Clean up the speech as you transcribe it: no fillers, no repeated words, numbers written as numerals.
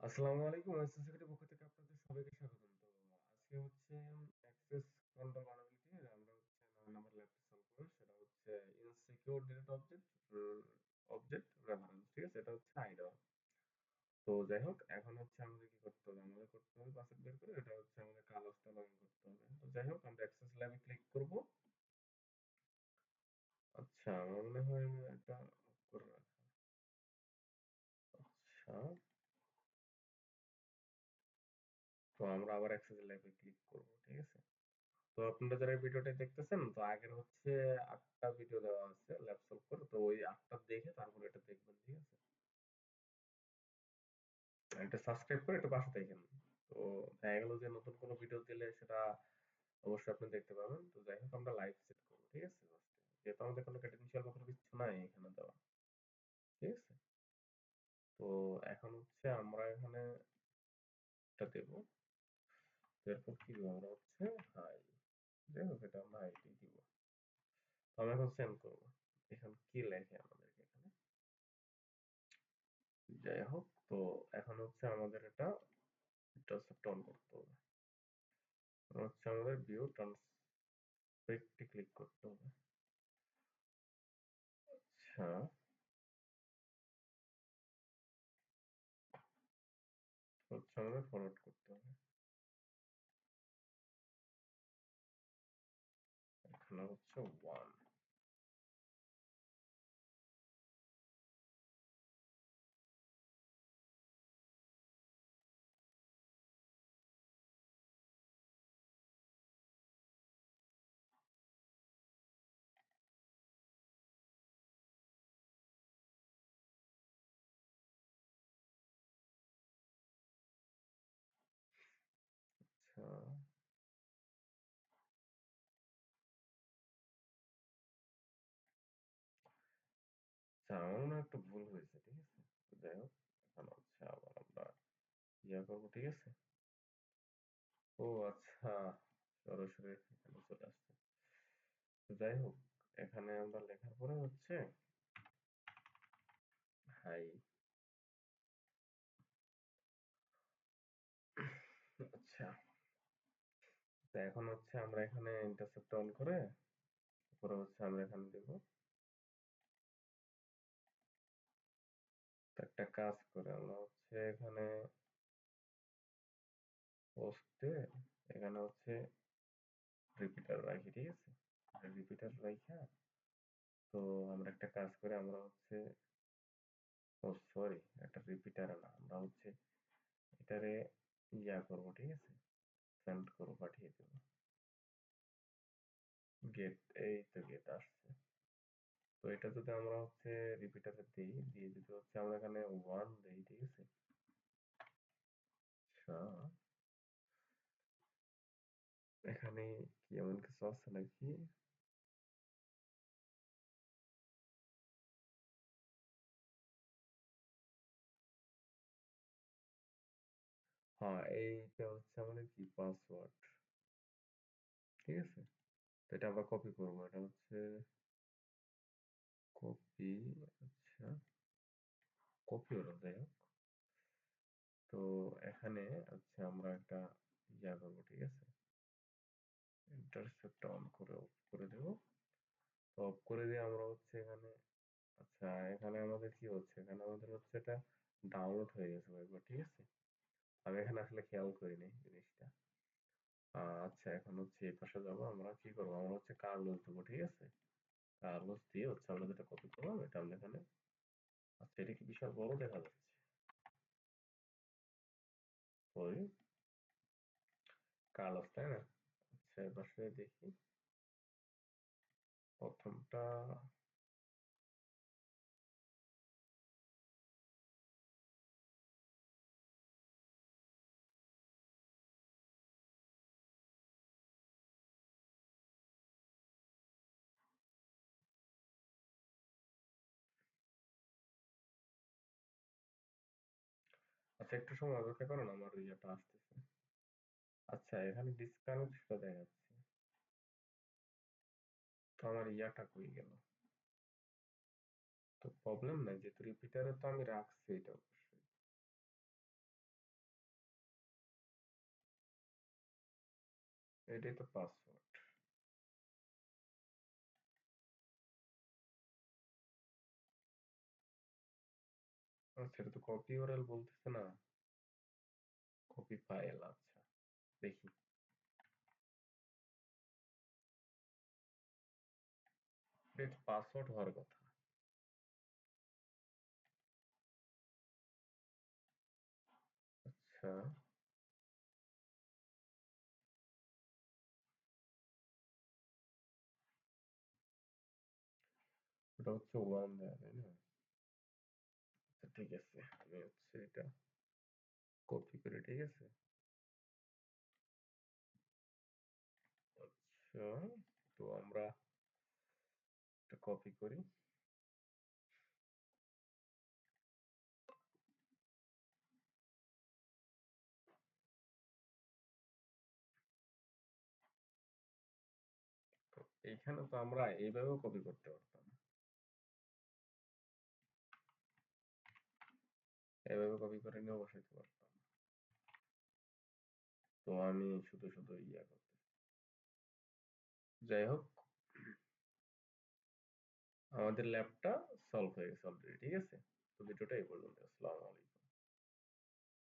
আসসালামু আলাইকুম। এসএসসির পক্ষ থেকে আপনাদের সবাইকে স্বাগতম। আজকে হচ্ছে অ্যাক্সেস কন্ট্রোল ভালনারেবিলিটি এর আমরা হচ্ছে 9 নাম্বার ল্যাবটা সলভ করব। সেটা হচ্ছে ইনসিকিউর ডেটা অবজেক্ট রেফারেন্স। ঠিক আছে? এটা হচ্ছে আইডল। তো যাই হোক, এখন হচ্ছে আমাদের কি করতে হবে? আমাদের করতে হবে পাসওয়ার্ড বের করে এটা হচ্ছে আমাদের কাগজটা লগইন করতে হবে। তো যাই হোক, আমরা অ্যাক্সেস ল্যাবে ক্লিক করব। আচ্ছা, আমার মনে হয় এটা অফ করে রাখা। আচ্ছা, তো আমরা আবার অ্যাক্সেস ল্যাবে ক্লিক করব। ঠিক আছে? তো আপনারা যারা এই ভিডিওটা দেখতেছেন, তো আগের হচ্ছে 8টা ভিডিও দেওয়া আছে ল্যাব সলভ করে, তো ওই 8টা দেখে তারপর এটা দেখবেন। ঠিক আছে? এটা সাবস্ক্রাইব করে একটু পাশে থাকেন। তো দেখা গেল যে নতুন কোনো ভিডিও দিলে সেটা অবশ্যই আপনি দেখতে পাবেন। তো যাই হোক, আমরা লাইভ সেট করবো। ঠিক আছে? যেহেতু আমাদের কোনো ক্রেডেনশিয়াল বা কোনো কিছু নাই এখানে দেওয়া। ঠিক আছে? তো এখন হচ্ছে আমরা এখানে এটা দেবো। এরপর কি দেবো? আমরা হচ্ছে হাই। যাই হোক, এটা আমরা হাইটি দিব। তো আমরা এখন সেন্ড করবো। এখন কি লেখে আমাদেরকে এখানে? যাই হোক, তো এখন হচ্ছে আমাদের এটা সেটটা অন করতে হবে। হচ্ছে আমাদের ভিউ ট্রান্সপেক্টে ক্লিক করতে হবে। আচ্ছা, হচ্ছে আমাদের ফরওয়ার্ড করতে হবে। এখানে হচ্ছে 1। আচ্ছা, আচ্ছা, আমার মনে হয় একটু ভুল হয়েছে। ঠিক আছে? তো যাই হোক, এখন হচ্ছে আবার আমরা করবো। ঠিক আছে? ও আচ্ছা, সরাসরি এখানে চলে আসছে। তো যাই হোক, এখানে আমরা লেখার পরে হচ্ছে হাই। আচ্ছা, তো এখন হচ্ছে আমরা এখানে ইন্টারসেপ্ট অন করে তারপরে হচ্ছে আমরা এখানে দেব। তো একটা কাজ করে আমরা হচ্ছে এখানে পোস্টে এখানে হচ্ছে রিপিটার রাখি। ঠিক আছে? রিপিটার রাখা। তো আমরা একটা কাজ করে আমরা হচ্ছে ও সরি, একটা রিপিটার না, আমরা হচ্ছে এটারে করবো। ঠিক আছে? সেন্ড করবো, পাঠিয়ে দেবো। গেট, এই তো গেট আসছে। তো এটা যদি আমরা হচ্ছে রিপিটারে দিই, দিয়ে যদি হচ্ছে আমরা এখানে 1 দেই। ঠিক আছে? আচ্ছা, এখানে কি এমন কিছু আছে নাকি? হ্যাঁ, এইটা হচ্ছে আমাদের কি পাসওয়ার্ড। ঠিক আছে? তো এটা আমরা কপি করবো। এটা হচ্ছে কপি। আচ্ছা, কপি হলো। যাই হোক, তো এখানে হচ্ছে আমরা একটা করবো। ঠিক আছে? ইন্টারসেপ্ট অন করে অফ করে দেবো। তো অফ করে দিয়ে আমরা হচ্ছে এখানে আচ্ছা, এখানে আমাদের কি হচ্ছে? এখানে আমাদের হচ্ছে এটা ডাউনলোড হয়ে গেছে একবার। ঠিক আছে? আমি এখানে আসলে খেয়াল করিনি জিনিসটা। আচ্ছা, এখন হচ্ছে এই পাশে যাবো। আমরা কি করবো? আমরা হচ্ছে কার্লোস দেবো। ঠিক আছে? কার্লোস দিয়ে হচ্ছে আমরা যেটা কপি করলাম এটা আমরা এখানে। আচ্ছা, এটা কি বিশাল বড় দেখা যাচ্ছে? ওই কার্লোস, তাই না? আচ্ছা, এ পাশে দেখি প্রথমটা। আচ্ছা, একটু সময় অপেক্ষা করুন, আমার ইয়েটা আসতেছে। আচ্ছা, এখানে ডিসকানেক্ট সেটা দেখাচ্ছে। তো আমার ইয়াটা কই গেল? তো প্রবলেম নাই, যেহেতু রিপিটারে তো আমি রাখছি এটা অবশ্যই। এটাই তো পাসওয়ার্ড। আচ্ছা, এটা তো কপি ইউআরএল বলতেছে না, কপি ফাইল। আচ্ছা, দেখি। এটা পাসওয়ার্ড হওয়ার কথা। আচ্ছা, ওটা হচ্ছে ওয়ান দেয়া, তাই না? আচ্ছা, ঠিক আছে, আমি হচ্ছে এটা কপি করি, ঠিক আছে। আচ্ছা, তো আমরা এটা কপি করি। তো এইখানে তো আমরা এইভাবেও কপি করতে পারতাম, এইভাবে কপি করে নিয়ে বসাইতে পারতাম। তো আমি শুধু শুধু ইয়া করতে, যাই হোক, আমাদের ল্যাবটা সলভ হয়ে গেছে অলরেডি, ঠিক আছে। তো ভিডিওটা এই পর্যন্ত। আসসালামু আলাইকুম।